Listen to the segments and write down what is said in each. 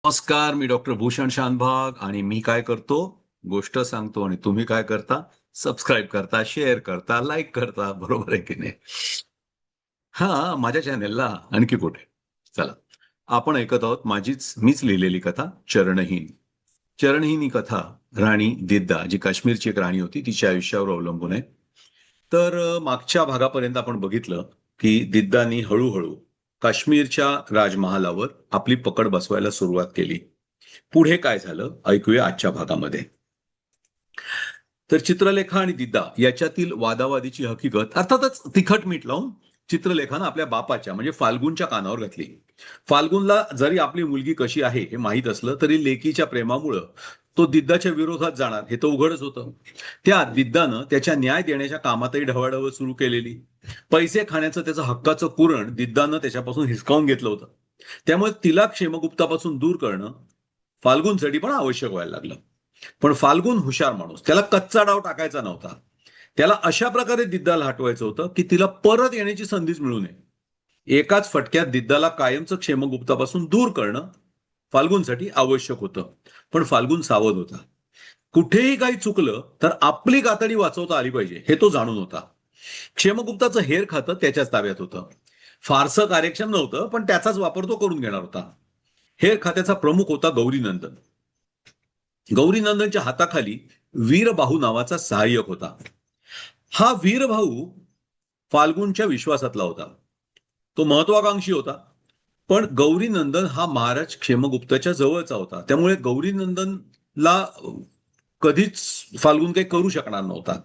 नमस्कार, मी डॉक्टर भूषण शानभाग आणि मी काय करतो? गोष्ट सांगतो आणि तुम्ही काय करता? सबस्क्राईब करता, शेअर करता, लाईक करता. बरोबर आहे की नाही? हां, माझ्या चॅनेलला आणखी कुठे? चला, आपण ऐकत आहोत मीच लिहिलेली कथा चरणहीन. चरणहीन ही कथा राणी दिद्दा, जी काश्मीरची एक राणी होती, तिच्या आयुष्यावर अवलंबून आहे. तर मागच्या भागापर्यंत आपण बघितलं, की दिद्दानी हळू काश्मीरच्या राजमहालावर आपली पकड बसवायला सुरुवात केली. पुढे काय झालं ऐकूया आजच्या भागामध्ये. तर चित्रलेखा आणि दिद्दा याच्यातील वादावादीची हकीकत अर्थातच तिखट मीठ लावून चित्रलेखानं आपल्या बापाच्या म्हणजे फाल्गुनच्या कानावर घातली. फाल्गुनला जरी आपली मुलगी कशी आहे हे माहीत असलं तरी लेकीच्या प्रेमामुळं तो दिद्दाच्या विरोधात जाणार हे तर उघडच होतं. त्या दिद्दानं त्याच्या न्याय देण्याच्या कामातही ढवळाढवळ सुरू केलेली. पैसे खाण्याचं त्याचं हक्काचं कुरण दिद्दानं त्याच्यापासून हिसकावून घेतलं होतं. त्यामुळे तिला क्षेमगुप्तापासून दूर करणं फाल्गुनसाठी पण आवश्यक व्हायला लागलं. पण फाल्गुन हुशार माणूस, त्याला कच्चा डाव टाकायचा नव्हता. त्याला अशा प्रकारे दिद्दाला हटवायचं होतं की तिला परत येण्याची संधीच मिळू नये. एकाच फटक्यात दिद्दाला कायमचं क्षेमगुप्तापासून दूर करणं फाल्गुनसाठी आवश्यक होतं. पण फाल्गुन सावध होता. कुठेही काही चुकलं तर आपली गातडी वाचवता आली पाहिजे हे तो जाणून होता. क्षेमगुप्ताचं हेर खातं त्याच्याच ताब्यात होतं. फारसं कार्यक्षम नव्हतं पण त्याचाच वापर तो करून घेणार होता. हेर खात्याचा प्रमुख होता गौरीनंदन. गौरीनंदनच्या हाताखाली वीरबाहू नावाचा सहाय्यक होता. हा वीरभाऊ फाल्गुनच्या विश्वासातला होता. तो महत्वाकांक्षी होता. पण गौरीनंदन हा महाराज क्षेमगुप्ताच्या जवळचा होता. त्यामुळे गौरीनंदनला कधीच फाल्गुन काही करू शकणार नव्हता.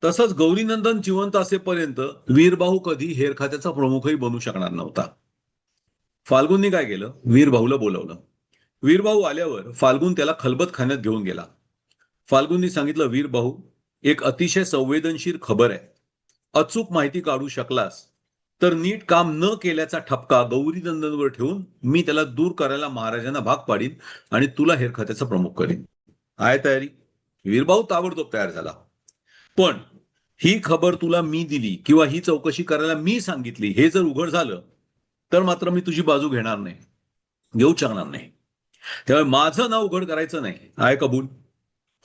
तसंच गौरीनंदन जिवंत असेपर्यंत वीरबाहू कधी हेर खात्याचा प्रमुखही बनू शकणार नव्हता. फाल्गुनने काय केलं? वीरभाऊला बोलवलं. वीरभाऊ आल्यावर फाल्गुन त्याला खलबतखान्यात घेऊन गेला. फाल्गुननी सांगितलं, वीर भाऊ, एक अतिशय संवेदनशील खबर आहे. अचूक माहिती काढू शकलास तर नीट काम न केल्याचा ठपका गौरीनंदनवर ठेवून मी त्याला दूर करायला महाराजांना भाग पाडीन आणि तुला हेरखात्याचा प्रमुख करीन. आहे तयारी? वीरभाऊ ताबडतोब तयार झाला. पण ही खबर तुला मी दिली किंवा ही चौकशी करायला मी सांगितली हे जर उघड झालं तर मात्र मी तुझी बाजू घेणार नाही, घेऊ शकणार नाही. त्यामुळे माझं नाव उघड करायचं नाही. आहे कबूल?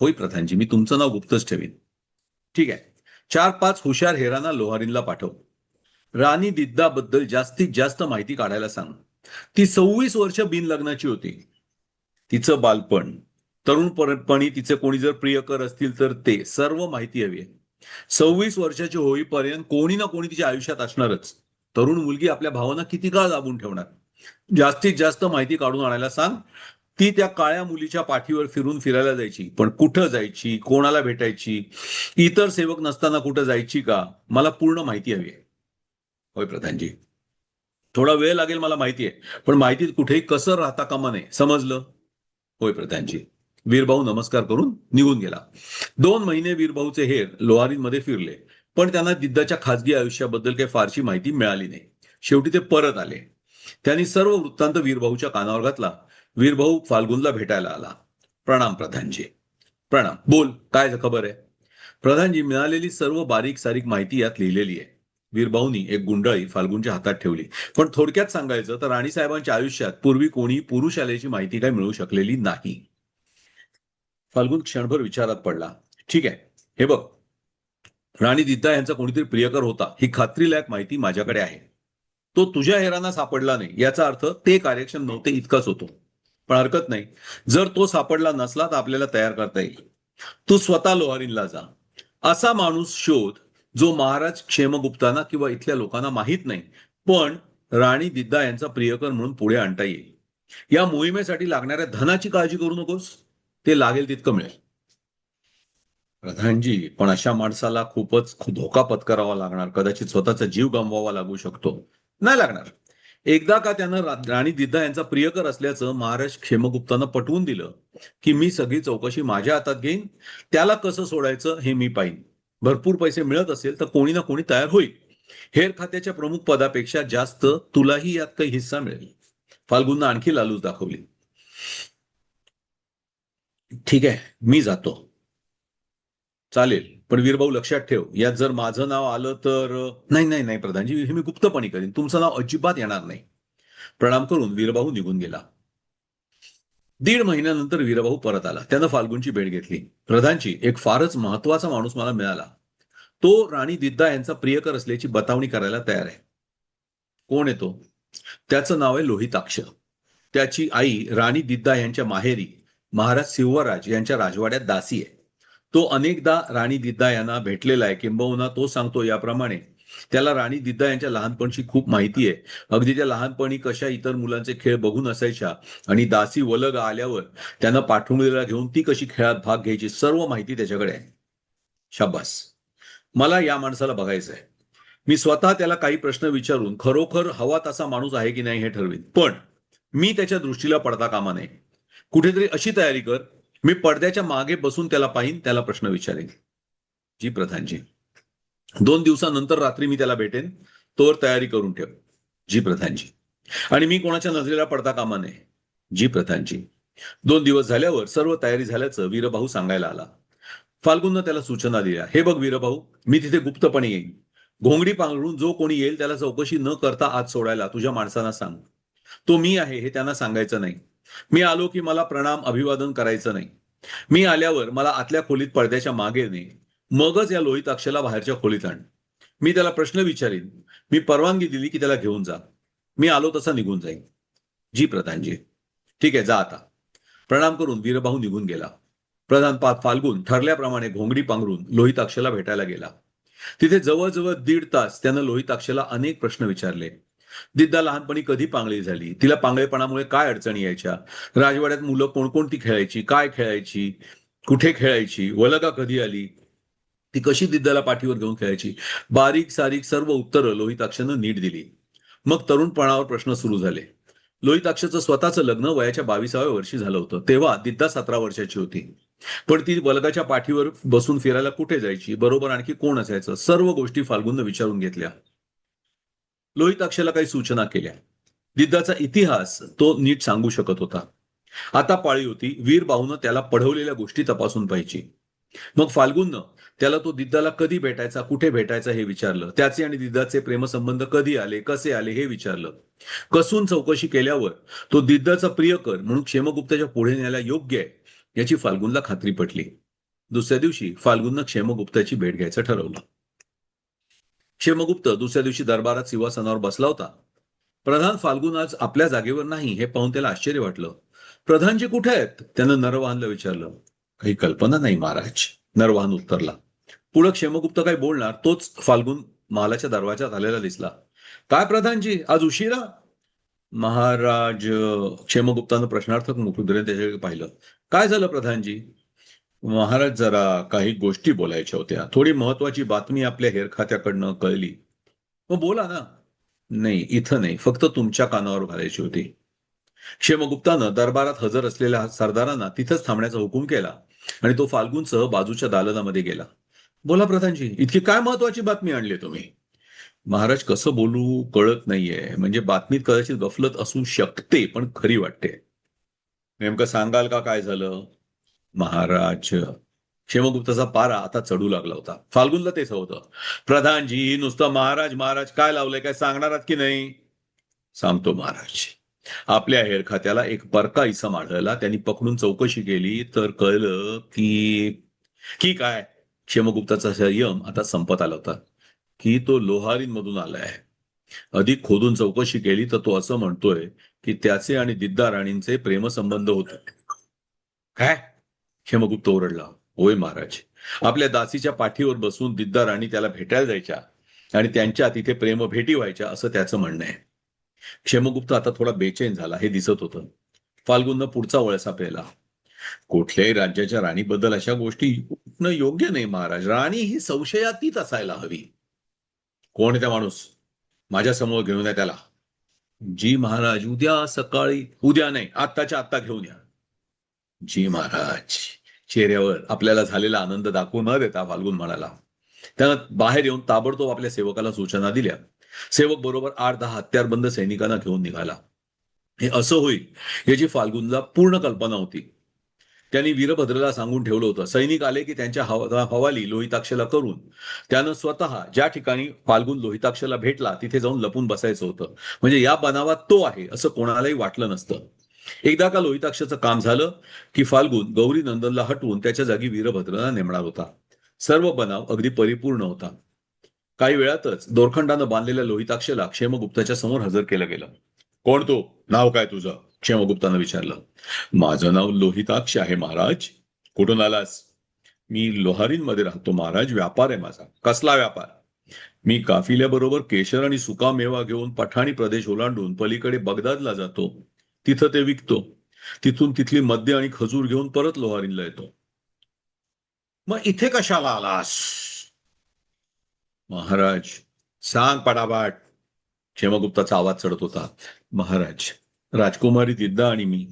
होय प्रधानजी, मी तुमचं नाव गुप्तच ठेवीन. ठीक आहे. 4-5 हुशार हेरांना लोहारीनला पाठव. राणी दिद्दाबद्दल जास्तीत जास्त माहिती काढायला सांग. ती 26 वर्ष बिनलग्नाची होती. तिचं बालपण, तरुणपणी तिचे कोणी जर प्रियकर असतील तर ते सर्व माहिती हवी आहे. 26 वर्षाची होईपर्यंत कोणी ना कोणी तिच्या आयुष्यात असणारच. तरुण मुलगी आपल्या भावना किती काळ दाबून ठेवणार? जास्तीत जास्त माहिती काढून आणायला सांग. ती त्या काळ्या मुलीच्या पाठीवर फिरायला जायची, पण कुठं जायची, कोणाला भेटायची, इतर सेवक नसताना कुठं जायची का, मला पूर्ण माहिती हवी आहे. होय प्रधानजी. थोडा वेळ लागेल मला माहिती आहे, पण माहितीत कुठेही कसं राहता कामा नये, समजलं? होय प्रधानजी. वीरभाऊ नमस्कार करून निघून गेला. 2 महिने वीरभाऊचे हेर लोहारीमध्ये फिरले, पण त्यांना दिद्दाच्या खासगी आयुष्याबद्दल काही फारशी माहिती मिळाली नाही. शेवटी ते परत आले. त्यांनी सर्व वृत्तांत वीरभाऊच्या कानावर घातला. वीरभाऊ फाल्गुनला भेटायला आला. प्रणाम प्रधानजी. प्रणाम. बोल, काय खबर आहे? प्रधानजी, मिळालेली सर्व बारीक सारीक माहिती यात लिहिलेली आहे. वीरभाऊनी एक गुंडाळी फाल्गुनच्या हातात ठेवली. पण थोडक्यात सांगायचं तर राणीसाहेबांच्या आयुष्यात पूर्वी कोणी पुरुष आल्याची माहिती काही मिळू शकलेली नाही. फाल्गुन क्षणभर विचारात पडला. ठीक आहे, हे बघ, राणी दिद्दा यांचा कोणीतरी प्रियकर होता ही खात्रीलायक माहिती माझ्याकडे आहे. तो तुझ्या हेरांना सापडला नाही याचा अर्थ ते कार्यक्षम नव्हते इतकाच होतो. पण हरकत नाही, जर तो सापडला नसला तर आपल्याला तयार करता येईल. तू स्वतः लोहारीनला जा. असा माणूस शोध जो महाराज क्षेमगुप्तांना किंवा इथल्या लोकांना माहीत नाही, पण राणी दिद्दा यांचा प्रियकर म्हणून पुढे आणता येईल. या मोहिमेसाठी लागणाऱ्या धनाची काळजी करू नकोस, ते लागेल तितकं मिळेल. प्रधानजी, पण अशा माणसाला खूपच धोका पत्करावा लागणार, कदाचित स्वतःचा जीव गमवावा लागू शकतो. नाही लागणार. एकदा का त्यानं राणी दिद्दा यांचा प्रियकर असल्याचं महाराज क्षेमगुप्तांना पटवून दिलं की मी सगळी चौकशी माझ्या हातात घेईन, त्याला कसं सोडायचं हे मी पाहिन. भरपूर पैसे मिळत असेल तर कोणी ना कोणी तयार होईल. हेर खात्याच्या प्रमुख पदापेक्षा जास्त तुलाही यात काही हिस्सा मिळेल. फाल्गुननं आणखी लालूच दाखवली. ठीक आहे, मी जातो. चालेल, पण वीरभाऊ लक्षात ठेव, यात जर माझं नाव आलं तर. नाही नाही नाही प्रधानजी, हे मी गुप्तपणे करीन, तुमचं नाव अजिबात येणार नाही. प्रणाम करून वीरभाऊ निघून गेला. 1.5 महिन्यानंतर वीरभाऊ परत आला. त्यानं फाल्गुनची भेट घेतली. प्रधानची, एक फारच महत्वाचा माणूस मला मिळाला. तो राणी दिद्दा यांचा प्रियकर असल्याची बतावणी करायला तयार आहे. कोण आहे तो? त्याचं नाव आहे लोहिताक्ष. त्याची आई राणी दिद्दा यांच्या माहेरी महाराज सिंहराज यांच्या राजवाड्यात दासी आहे. तो अनेकदा राणी दिद्दा यांना भेटलेला आहे. किंबहुना तो सांगतो याप्रमाणे त्याला राणी दिद्दा यांच्या लहानपणची खूप माहिती आहे. अगदी त्या लहानपणी कशा इतर मुलांचे खेळ बघून असायच्या आणि दासी वलग आल्यावर त्यांना पाठवणीला घेऊन ती कशी खेळात भाग घ्यायची सर्व माहिती त्याच्याकडे आहे. शाबास, मला या माणसाला बघायचं आहे. मी स्वतः त्याला काही प्रश्न विचारून खरोखर हवा तसा माणूस आहे की नाही हे ठरवीन. पण मी त्याच्या दृष्टीला पडता कामा नये. कुठेतरी अशी तयारी कर, मी पडद्याच्या मागे बसून त्याला पाहीन, त्याला प्रश्न विचारेन. जी प्रधानजी. 2 दिवसानंतर रात्री मी त्याला भेटेन, तोवर तयारी करून ठेव. जी प्रधानजी. आणि मी कोणाच्या नजरेला पडता कामा नये. जी प्रधानजी. 2 दिवस झाल्यावर सर्व तयारी झाल्याचं वीरभाऊ सांगायला आला. फाल्गुननं त्याला सूचना दिल्या. हे बघ वीरभाऊ, मी तिथे गुप्तपणे येईन. घोंगडी पांघरून जो कोणी येईल त्याला चौकशी न करता आत सोडायला तुझ्या माणसांना सांग. तो मी आहे हे त्यांना सांगायचं नाही. मी आलो की मला प्रणाम अभिवादन करायचं नाही. मी आल्यावर मला आतल्या खोलीत पडद्याच्या मागे ने, मगच या लोहिताक्षला बाहेरच्या खोलीत आण. मी त्याला प्रश्न विचारीन. मी परवानगी दिली की त्याला घेऊन जा. मी आलो तसा निघून जाईन. जी प्रधानजी. ठीक आहे, जा आता. प्रणाम करून वीरभाऊ निघून गेला. प्रधान फाल्गुन ठरल्याप्रमाणे घोंगडी पांघरून लोहिताक्षला भेटायला गेला. तिथे जवळजवळ 1.5 तास त्यानं लोहिताक्षला अनेक प्रश्न विचारले. दिद्दा लहानपणी कधी पांगळी झाली, तिला पांगळेपणामुळे काय अडचणी यायच्या, राजवाड्यात मुलं कोणकोणती खेळायची, काय खेळायची, कुठे खेळायची, वलगा कधी आली, ती कशी दिद्दाला पाठीवर घेऊन खेळायची, बारीक सारीक सर्व उत्तरं लोहिताक्षनं नीट दिली. मग तरुणपणावर प्रश्न सुरू झाले. लोहिताक्षचं स्वतःचं लग्न वयाच्या 22व्या वर्षी झालं होतं. तेव्हा दिद्दा 17 वर्षाची होती. पण ती वलगाच्या पाठीवर बसून फिरायला कुठे जायची, बरोबर आणखी कोण असायचं, सर्व गोष्टी फाल्गुननं विचारून घेतल्या. लोहिताक्षला काही सूचना केल्या. दिद्दाचा इतिहास तो नीट सांगू शकत होता. आता पाळी होती वीरबाहूनं त्याला पढवलेल्या गोष्टी तपासून पाहिजे. मग फाल्गुननं त्याला तो दिद्दाला कधी भेटायचा, कुठे भेटायचा हे विचारलं. त्याचे आणि दिद्दाचे प्रेमसंबंध कधी आले, कसे आले हे विचारलं. कसून चौकशी केल्यावर तो दिद्दाचा प्रियकर म्हणून क्षेमगुप्ताच्या पुढे न्यायला योग्य आहे याची फाल्गुनला खात्री पटली. दुसऱ्या दिवशी फाल्गुननं क्षेमगुप्ताची भेट घ्यायचं ठरवलं. क्षेमगुप्त दुसऱ्या दिवशी दरबारात सिंहासनावर बसला होता. प्रधान फाल्गुन आज आपल्या जागेवर नाही हे पाहून त्याला आश्चर्य वाटलं. प्रधानजी कुठे आहेत? त्यानं नरवाहनला विचारलं. काही कल्पना नाही महाराज, नरवाहन उत्तरला. पुढे क्षेमगुप्त काय बोलणार तोच फाल्गुन महालाच्या दरवाजात आलेला दिसला. काय प्रधानजी, आज उशिरा? महाराज, क्षेमगुप्तानं प्रश्नार्थक मुखुद्रेने त्याच्याकडे पाहिलं. काय झालं प्रधानजी? महाराज, जरा काही गोष्टी बोलायच्या होत्या. थोडी महत्वाची बातमी आपल्या हेरखात्याकडनं कळली. मग बोला ना. नाही, इथं नाही, फक्त तुमच्या कानावर घालायची होती. क्षेमगुप्तानं दरबारात हजर असलेल्या सरदारांना तिथंच थांबण्याचा हुकूम केला आणि तो फाल्गुनसह बाजूच्या दालनामध्ये गेला. बोला प्रधानजी, इतकी काय महत्वाची बातमी आणली तुम्ही? महाराज, कसं बोलू कळत नाहीये. म्हणजे बातमीत कदाचित गफलत असू शकते, पण खरी वाटते. नेमकं सांगाल का काय झालं? महाराज, क्षेमगुप्ताचा पारा आता चढू लागला होता. फाल्गुनला तेच होतं. प्रधानजी, नुसतं महाराज महाराज काय लावलंय, काय सांगणार आहात की नाही? सांगतो महाराज. आपल्या हेरखात्याला एक परका इसम आढळला. त्यांनी पकडून चौकशी केली तर कळलं की काय? क्षेमगुप्ताचा संयम आता संपत आला होता की तो लोहारींमधून आलाय. अधिक खोदून चौकशी केली तर तो असं म्हणतोय की त्याचे आणि दिद्दा राणींचे प्रेमसंबंध होते. काय? क्षेमगुप्त ओरडला. होय महाराज, आपल्या दासीच्या पाठीवर बसून दिद्दा राणी त्याला भेटायला जायच्या आणि त्यांच्या तिथे प्रेम भेटी व्हायच्या असं त्याचं म्हणणं आहे. क्षेमगुप्त आता थोडा बेचैन झाला हे दिसत होतं. फाल्गुननं पुढचा वळसा पेला. कुठल्याही राज्याच्या राणीबद्दल अशा गोष्टी न योग्य नाही महाराज. राणी ही संशयातीत असायला हवी. कोण आहे त्या माणूस? माझ्या समोर घेऊन या त्याला. जी महाराज, उद्या सकाळी. उद्या नाही, आत्ताच्या आत्ता घेऊन या. जी महाराज. चेहऱ्यावर आपल्याला झालेला आनंद दाखवू न देता फाल्गुन म्हणाला. त्यानं बाहेर येऊन ताबडतोब आपल्या सेवकाला सूचना दिल्या. सेवक बरोबर 8-10 हत्यारबंद सैनिकांना घेऊन निघाला. हे असं होईल याची फाल्गुनला पूर्ण कल्पना होती. त्यांनी वीरभद्रला सांगून ठेवलं होतं, सैनिक आले की त्यांच्या हवाली लोहिताक्षला करून त्यानं स्वतः ज्या ठिकाणी फाल्गुन लोहिताक्षला भेटला तिथे जाऊन लपून बसायचं होतं. म्हणजे या बनावात तो आहे असं कोणालाही वाटलं नसतं. एकदा का लोहिताक्षचं काम झालं की फाल्गुन गौरी नंदनला हटवून त्याच्या जागी वीरभद्रला नेमणार होता. सर्व बनाव अगदी परिपूर्ण होता. काही वेळातच दोरखंडानं बांधलेल्या लोहिताक्षला क्षेमगुप्ताच्या समोर हजर केलं गेलं. कोण तू? नाव काय तुझं? क्षेमगुप्तानं विचारलं. माझं नाव लोहिताक्ष आहे महाराज. कुठून आलास? मी लोहारींमध्ये राहतो महाराज. व्यापार आहे माझा. कसला व्यापार? मी काफिल्याबरोबर केशर आणि सुका मेवा घेऊन पठाणी प्रदेश ओलांडून पलीकडे बगदादला जातो. तिथं ते विकतो. तिथून तिथली मद्य आणि खजूर घेऊन परत लोहारींला येतो. मग इथे कशाला आलास? महाराज सांग पटापट. क्षेमगुप्ताचा आवाज चढत होता. महाराज, राजकुमारी दिद्दा आणि मी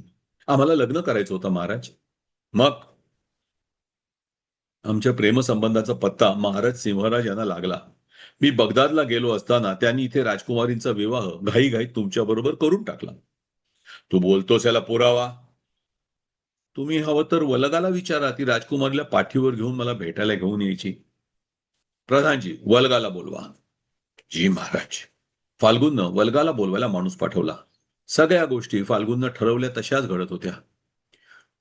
आम्हाला लग्न करायचं होतं महाराज. मग आमच्या प्रेमसंबंधाचा पत्ता महाराज सिंहराज यांना लागला. मी बगदादला गेलो असताना त्यांनी इथे राजकुमारींचा विवाह घाईघाईत तुमच्या बरोबर करून टाकला. तू बोलतोस याला पुरावा? तुम्ही हवं तर वलगाला विचारा. ती राजकुमारीला पाठीवर घेऊन मला भेटायला घेऊन यायची. प्रधानजी, वलगाला बोलवा. जी महाराज. फाल्गुननं वलगाला बोलवायला माणूस पाठवला. सगळ्या गोष्टी फाल्गुननं ठरवल्या तशाच घडत होत्या.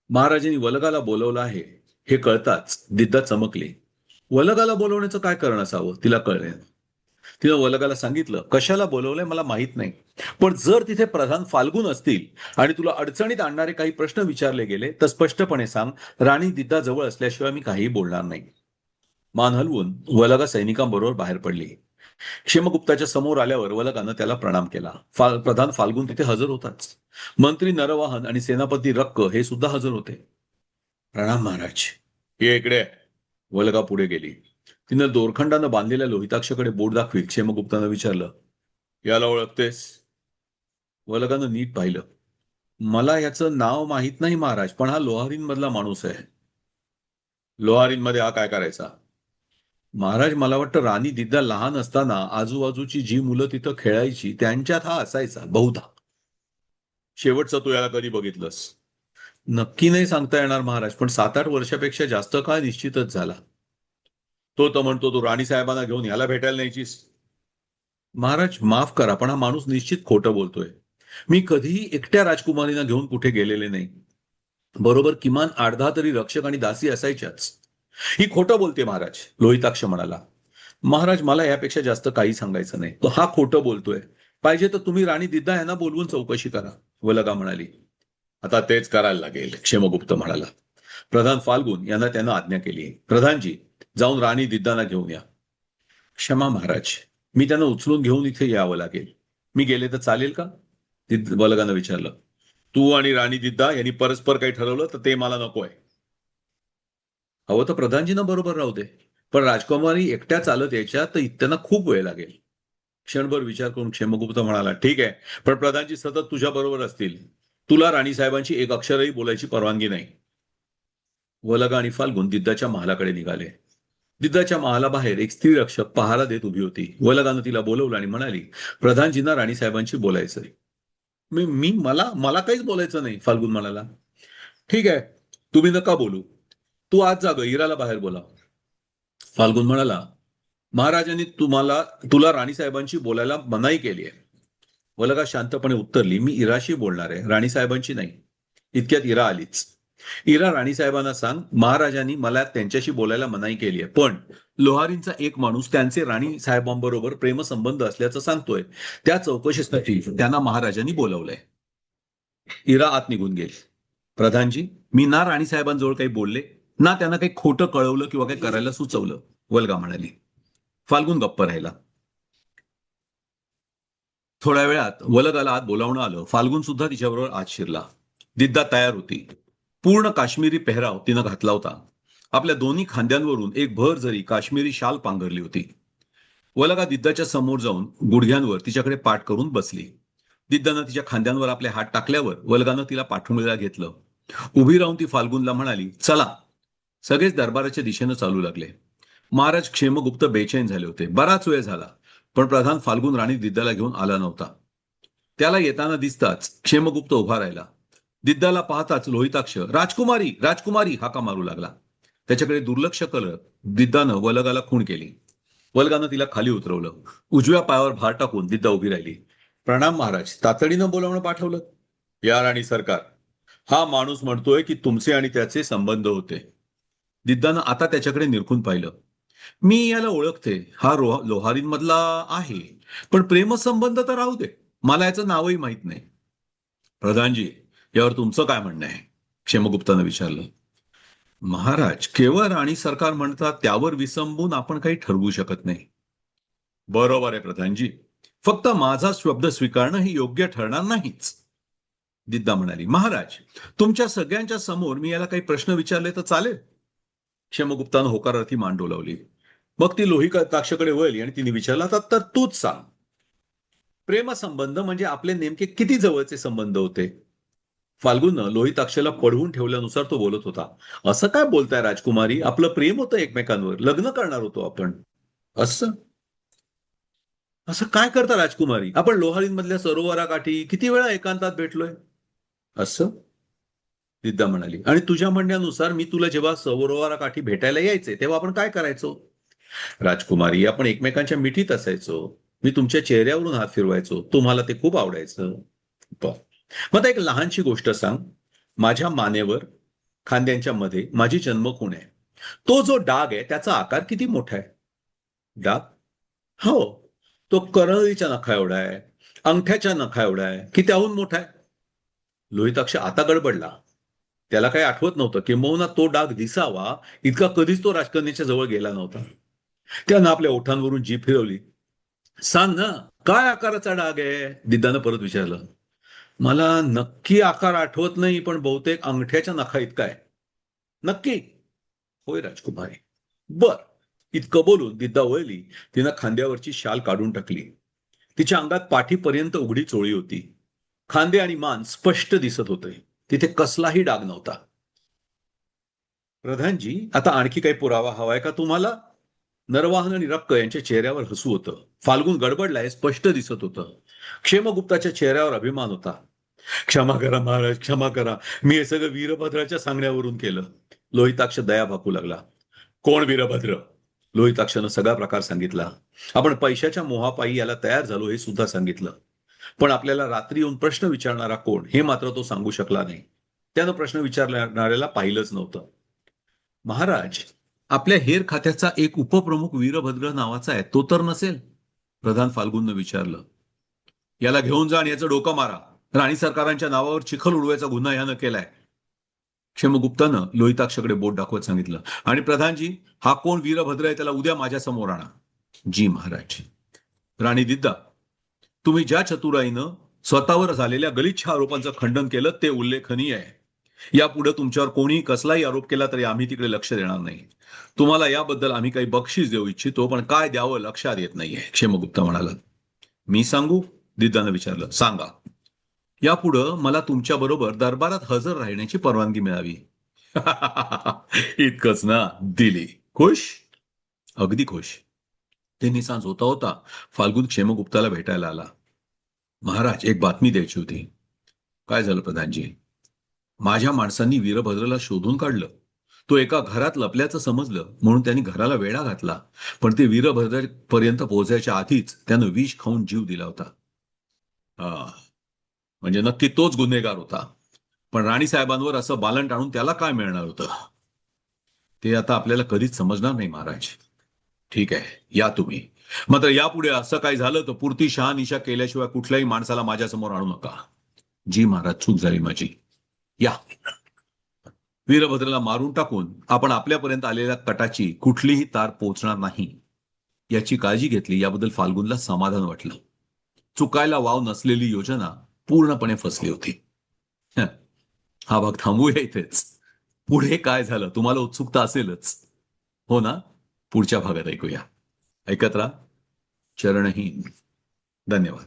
महाराजांनी वलगाला बोलवलं आहे हे कळताच दिद्दा चमकली. वलगाला बोलवण्याचं काय कारण असावं तिला कळले. तिनं वलगाला सांगितलं, कशाला बोलवलंय मला माहित नाही, पण जर तिथे प्रधान फाल्गुन असतील आणि तुला अडचणीत आणणारे काही प्रश्न विचारले गेले तर स्पष्टपणे सांग. राणी दिद्दा जवळ असल्याशिवाय मी काहीही बोलणार नाही. मान हलवून वलगा सैनिकांबरोबर बाहेर पडली. क्षेमगुप्ताच्या समोर आल्यावर वलगानं त्याला प्रणाम केला. प्रधान फाल्गुन तिथे हजर होताच. मंत्री नरवाहन आणि सेनापती रक्क हे सुद्धा हजर होते. प्रणाम महाराज. ये इकडे. वलगा पुढे गेली. तिनं दोरखंडानं बांधलेल्या लोहिताक्षकडे बोट दाखवीत क्षेमगुप्तानं विचारलं, याला ओळखतेस? वलगानं नीट पाहिलं. मला याचं नाव माहित नाही महाराज, पण हा लोहारींमधला माणूस आहे. लोहारींमध्ये हा काय करायचा? महाराज, मला वाटतं राणी दिद्दा लहान असताना आजूबाजूची जी मुलं तिथं खेळायची त्यांच्यात हा असायचा बहुधा. शेवटचा तू याला कधी बघितलंस? नक्की नाही सांगता येणार महाराज, पण 7-8 वर्षापेक्षा जास्त काळ निश्चितच झाला. तो तर म्हणतो तू राणी साहेबांना घेऊन याला भेटायला न्यायचीस. महाराज माफ करा, पण हा माणूस निश्चित खोटं बोलतोय. मी कधीही एकट्या राजकुमारींना घेऊन कुठे गेलेले नाही. बरोबर किमान 8-10 तरी रक्षक आणि दासी असायच्याच. ही खोटं बोलते महाराज, लोहिताक्ष म्हणाला. महाराज, मला यापेक्षा जास्त काही सांगायचं नाही. तो हा खोटं बोलतोय. पाहिजे तर तुम्ही राणी दिद्दा यांना बोलवून चौकशी करा, वलगा म्हणाली. आता तेच करायला लागेल, क्षेमगुप्त म्हणाला. प्रधान फाल्गुन यांना त्यानं आज्ञा केली. प्रधानजी, जाऊन राणी दिद्दांना घेऊन या. क्षमा महाराज, मी त्यांना उचलून घेऊन इथे यावं लागेल. मी गेले तर चालेल का? वलगानं विचारलं. तू आणि राणी दिद्दा यांनी परस्पर काही ठरवलं तर ते मला नको आहे. हवं तर प्रधानजींना बरोबर राहू दे, पण राजकुमारी एकट्या चालत यायच्या तर त्यांना खूप वेळ लागेल. क्षणभर विचार करून क्षेमगुप्त म्हणाला, ठीक आहे, पण प्रधानजी सतत तुझ्या बरोबर असतील. तुला राणी साहेबांची एक अक्षरही बोलायची परवानगी नाही. वलगा आणि फाल्गुन दिद्दाच्या महालाकडे निघाले. दिद्दाच्या महालाबाहेर एक स्त्री रक्षक पहारा देत उभी होती. वलगानं तिला बोलवलं आणि म्हणाली, प्रधानजींना राणी साहेबांशी बोलायचंय. मी मी मला मला काहीच बोलायचं नाही, फाल्गुन म्हणाला. ठीक आहे, तुम्ही नका बोलू. तू आज जा ग, इराला बाहेर बोला. फाल्गुन म्हणाला, महाराजांनी तुला राणीसाहेबांशी बोलायला मनाई केली आहे. वलगा शांतपणे उत्तरली, मी इराशी बोलणार आहे, राणीसाहेबांशी नाही. इतक्यात इरा आलीच. इरा राणीसाहेबांना सांग, महाराजांनी मला त्यांच्याशी बोलायला मनाई केली आहे, पण लोहारींचा एक माणूस त्यांचे राणी साहेबांबरोबर प्रेमसंबंध असल्याचं सांगतोय. त्या चौकशीसाठी त्यांना महाराजांनी बोलवलंय. इरा आत निघून गेली. प्रधानजी, मी ना राणीसाहेबांजवळ काही बोलले ना त्यांना काही खोटं कळवलं किंवा काही करायला सुचवलं, वलगा म्हणाली. फाल्गुन गप्प राहिला. थोड्या वेळात वलगाला आत बोलावणं आलं. फाल्गुन सुद्धा तिच्याबरोबर आत शिरला. दिद्दा तयार होती. पूर्ण काश्मीरी पेहराव तिनं घातला होता. आपल्या दोन्ही खांद्यांवरून एक भर जरी काश्मीरी शाल पांघरली होती. वलगा दिद्दाच्या समोर जाऊन गुडघ्यांवर तिच्याकडे पाठ करून बसली. दिद्दानं तिच्या खांद्यांवर आपले हात टाकल्यावर वलगानं तिला पाठुंबीला घेतलं. उभी राहून ती फाल्गुनला म्हणाली, चला. सगळेच दरबाराच्या दिशेनं चालू लागले. महाराज क्षेमगुप्त बेचैन झाले होते. बराच वेळ झाला, पण प्रधान फाल्गुन राणी दिद्दाला घेऊन आला नव्हता. त्याला येताना दिसताच क्षेमगुप्त उभा राहिला. दिद्दाला पाहताच लोहिताक्ष राजकुमारी राजकुमारी हाका मारू लागला. त्याच्याकडे दुर्लक्ष करत दिद्दानं वलगाला खूण केली. वलगानं तिला खाली उतरवलं. उजव्या पायावर भार टाकून दिद्दा उभी राहिली. प्रणाम महाराज, तातडीनं बोलावणं पाठवलं. या राणी सरकार, हा माणूस म्हणतोय की तुमचे आणि त्याचे संबंध होते. दिद्दानं आता त्याच्याकडे निरखून पाहिलं. मी याला ओळखते, हा लोहारींमधला आहे, पण प्रेमसंबंध तर राहू दे, मला याचं नावही माहित नाही. प्रधानजी, यावर तुमचं काय म्हणणं आहे? क्षेमगुप्तानं विचारलं. महाराज, केवळ राणी सरकार म्हणतात त्यावर विसंबून आपण काही ठरवू शकत नाही. बरोबर आहे प्रधानजी, फक्त माझा शब्द स्वीकारणं हे योग्य ठरणार नाहीच. दिद्दा म्हणाली. महाराज, तुमच्या सगळ्यांच्या समोर मी याला काही प्रश्न विचारले तर चालेल? क्षेमगुप्तानं होकारार्थी मान डोलावली. मग ती लोहिताक्षकडे वळली आणि तिने विचारला, तर तूच सांग, प्रेमसंबंध म्हणजे आपले नेमके किती जवळचे संबंध होते? फाल्गुननं लोहिताक्षला पढवून ठेवल्यानुसार तो बोलत होता. असं काय बोलताय राजकुमारी, आपलं प्रेम होतं एकमेकांवर, लग्न करणार होतो आपण. असं असं काय करता राजकुमारी, आपण लोहारींमधल्या सरोवराकाठी किती वेळा एकांतात भेटलोय. असं विद्या म्हणाली. आणि तुझ्या म्हणण्यानुसार मी तुला जेव्हा सरोवराकाठी भेटायला यायचे तेव्हा आपण काय करायचो? राजकुमारी, आपण एकमेकांच्या मिठीत असायचो. मी तुमच्या चेहऱ्यावरून हात फिरवायचो, तुम्हाला ते खूप आवडायचं. बर, मग आता एक लहानशी गोष्ट सांग. माझ्या मानेवर खांद्यांच्या मध्ये माझी जन्मखूण आहे. तो जो डाग आहे त्याचा आकार किती मोठा आहे? डाग? हो, तो करळीच्या नखा एवढा आहे, अंगठ्याच्या नखा एवढा आहे, की त्याहून मोठा आहे? लोहिताक्ष आता गडबडला. त्याला काही आठवत नव्हतं, किंबहुना तो डाग दिसावा इतका कधीच तो राजकन्याच्या जवळ गेला नव्हता. त्यानं आपल्या ओठांवरून जीभ फिरवली. सांग ना, काय आकाराचा डाग आहे? दिद्दानं परत विचारलं. मला नक्की आकार आठवत नाही, पण बहुतेक अंगठ्याच्या नखा इतका आहे. नक्की? होय राजकुमारी. बर. इतकं बोलून दिद्दा वळली. तिनं खांद्यावरची शाल काढून टाकली. तिच्या अंगात पाठीपर्यंत उघडी चोळी होती. खांदे आणि मान स्पष्ट दिसत होते. तिथे कसलाही डाग नव्हता. प्रधानजी, आता आणखी काही पुरावा हवाय का तुम्हाला? नरवाहन आणि रक्क यांच्या चेहऱ्यावर हसू होतं. फाल्गुन गडबडलाय स्पष्ट दिसत होतं. क्षेमगुप्ताच्या चेहऱ्यावर अभिमान होता. क्षमा करा महाराज, क्षमा करा, मी हे सगळं वीरभद्राच्या सांगण्यावरून केलं. लोहिताक्ष दया भाकू लागला. कोण वीरभद्र? लोहिताक्षनं सगळा प्रकार सांगितला. आपण पैशाच्या मोहापायी याला तयार झालो हे सुद्धा सांगितलं. पण आपल्याला रात्री येऊन प्रश्न विचारणारा कोण हे मात्र तो सांगू शकला नाही. त्यानं प्रश्न विचारणाऱ्याला पाहिलंच नव्हतं. महाराज, आपल्या हेर खात्याचा एक उपप्रमुख वीरभद्र नावाचा आहे, तो तर नसेल? प्रधान फाल्गुननं विचारलं. याला घेऊन जा आणि याचं डोकं मारा. राणी सरकारांच्या नावावर चिखल उडवायचा गुन्हा यानं केलाय. क्षेमगुप्तानं लोहिताक्षकडे बोट दाखवत सांगितलं. आणि प्रधानजी, हा कोण वीरभद्र आहे त्याला उद्या माझ्या समोर आणा. जी महाराज. राणी दिद्दा, तुम्ही ज्या चतुराईनं स्वतःवर झालेल्या गलिच्छ आरोपांचं खंडन केलं ते उल्लेखनीय आहे. यापुढे तुमच्यावर कोणीही कसलाही आरोप केला तरी आम्ही तिकडे लक्ष देणार नाही. तुम्हाला याबद्दल आम्ही काही बक्षीस देऊ इच्छितो, पण काय द्यावं लक्षात येत नाहीये. क्षेमगुप्ता म्हणाला. मी सांगू? दिद्दानं विचारलं. सांगा. यापुढं मला तुमच्या बरोबर दरबारात हजर राहण्याची परवानगी मिळावी. इतकंच ना? दिली. खुश? अगदी खुश. ते निसांज होता होता फाल्गुन क्षेमगुप्ताला भेटायला आला. महाराज, एक बातमी द्यायची होती. काय झालं प्रधानजी? माझ्या माणसांनी वीरभद्रला शोधून काढलं. तो एका घरात लपल्याचं समजलं म्हणून त्यांनी घराला वेढा घातला. पण ते वीरभद्र पर्यंत पोहोचायच्या आधीच त्यानं विष खाऊन जीव दिला होता. हा, म्हणजे नक्की तोच गुन्हेगार होता. पण राणी साहेबांवर असं बालन टाळून त्याला काय मिळणार होतं ते आता आपल्याला कधीच समजणार नाही महाराज. ठीक आहे, या तुम्ही. मात्र यापुढे असं काही झालं तर पुरती शहानिशा केल्याशिवाय कुठल्याही माणसाला माझ्यासमोर आणू नका. जी महाराज, चूक झाली माझी. या. वीरभद्रला मारून टाकून आपण आपल्यापर्यंत आलेल्या कटाची कुठलीही तार पोहोचणार नाही याची काळजी घेतली याबद्दल फाल्गुनला समाधान वाटलं. चुकायला वाव नसलेली योजना पूर्णपणे फसली होती. हा भाग थांबूया इथेच. पुढे काय झालं तुम्हाला उत्सुकता असेलच, हो ना? पुढच्या भागात ऐकूया. ऐकत राहा चरणहीन. धन्यवाद.